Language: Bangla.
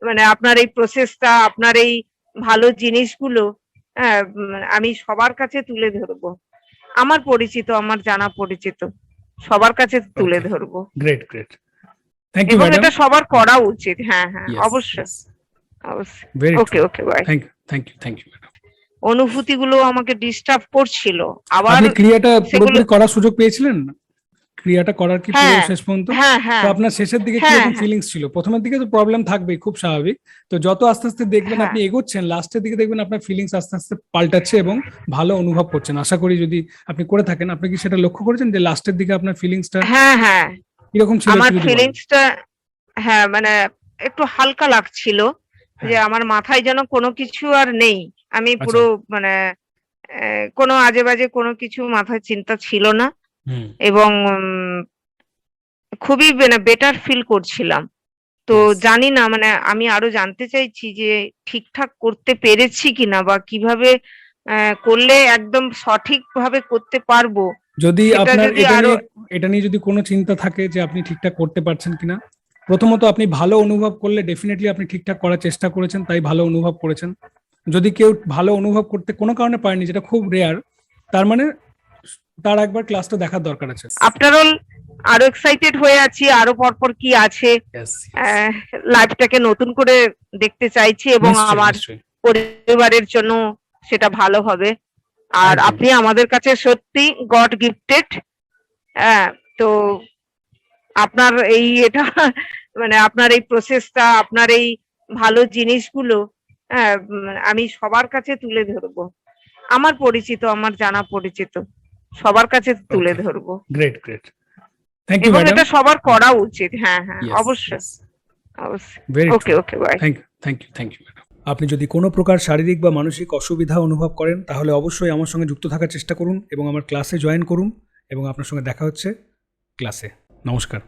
মানে আপনার এই প্রসেসটা, আপনার এই ভালো জিনিসগুলো আমি সবার কাছে তুলে ধরবো। আমার পরিচিত, আমার জানা পরিচিত সবার কাছে তুলে Okay. ধরবো, Great, great. Thank you, এবং madam. এটা সবার করা উচিত। হ্যাঁ হ্যাঁ, Yes, অবশ্যই yes. অবশ্যই। Very okay true. Okay, bye. Thank you, madam. অনুভূতিগুলো আমাকে ডিস্টার্ব করছিল, আবার আপনি ক্রিয়াটা সেগুলো। পুরোপুরি করার সুযোগ পেয়েছিলেন? ক্রিয়াটা করার কি পুরো হ্যাঁ শেষ পর্যন্ত? হ্যাঁ তো হ্যাঁ আপনার শেষের দিকে হ্যাঁ কিরকম হ্যাঁ ফিলিংস ছিল? প্রথমের দিকে তো প্রবলেম থাকবেই, খুব স্বাভাবিক। তো যত আস্তে আস্তে দেখবেন হ্যাঁ আপনি এগোচ্ছেন, লাস্টের দিকে দেখবেন আপনার ফিলিংস আস্তে আস্তে পাল্টাচ্ছে এবং ভালো অনুভব করছেন। আশা করি যদি আপনি করে থাকেন, আপনি কি সেটা লক্ষ্য করেছেন যে লাস্টের দিকে আপনার ফিলিংসটা হ্যাঁ হ্যাঁ, কিরকম ছিল আমার একটু যদি বলেন? ফিলিংসটা, হ্যাঁ মানে একটু হালকা লাগছিল, যে হ্যাঁ, আমার মাথায় যেন কোনো কিছু আর নেই। আমি আচ্ছা। পুরো মানে কোনো আজে বাজে কোনো কিছু মাথায় চিন্তা ছিল না, হুম, এবং খুবই মানে বেটার ফিল করছিলাম। তো yes. জানি না, মানে আমি আরো জানতে চাইছি যে ঠিকঠাক করতে পেরেছি কিনা, বা কিভাবে করলে একদম সঠিকভাবে করতে পারবো, যদি সেটা আপনার যদি আরো। এটা নিয়ে যদি কোনো চিন্তা থাকে যে আপনি ঠিকঠাক করতে পারছেন কিনা, প্রথমত আপনি ভালো অনুভব করলে ডেফিনেটলি আপনি ঠিকঠাক করার চেষ্টা করেছেন, তাই ভালো অনুভব করেছেন। যদি কেউ ভালো অনুভব করতে কোনো কারণে পারেনি, যেটা খুব রেয়ার, তার মানে তার একবার ক্লাসটা দেখার দরকার আছে। আফটার অল আরো এক্সাইটেড হয়ে আছি, আরো পরপর কি আছে। Yes, yes. লাইফটাকে নতুন করে দেখতে চাইছি, এবং নিশ্চয়ই, আমার নিশ্চয়ই। পরিবারের জন্য সেটা ভালো হবে। আর একদম। আপনি আমাদের কাছে সত্যি গড গিফটেড। হ্যাঁ, তো আপনার এই এটা মানে আপনার এই প্রসেসটা, আপনার এই ভালো জিনিসগুলো আমি সবার কাছে তুলে ধরবো। আমার পরিচিত, আমার জানা পরিচিত সবার কাছে তুলে Okay. ধরবো, Great, great. Thank you, এবং madam. এটা সবার করা উচিত। হ্যাঁ হ্যাঁ, Yes, অবশ্যই yes. অবশ্যই। Very okay true. Okay, bye. Thank you, madam. আপনি যদি কোনো প্রকার শারীরিক বা মানসিক অসুবিধা অনুভব করেন, তাহলে অবশ্যই আমার সঙ্গে যুক্ত থাকার চেষ্টা করুন এবং আমার ক্লাসে জয়েন করুন, এবং আপনার সঙ্গে দেখা হচ্ছে ক্লাসে। নমস্কার।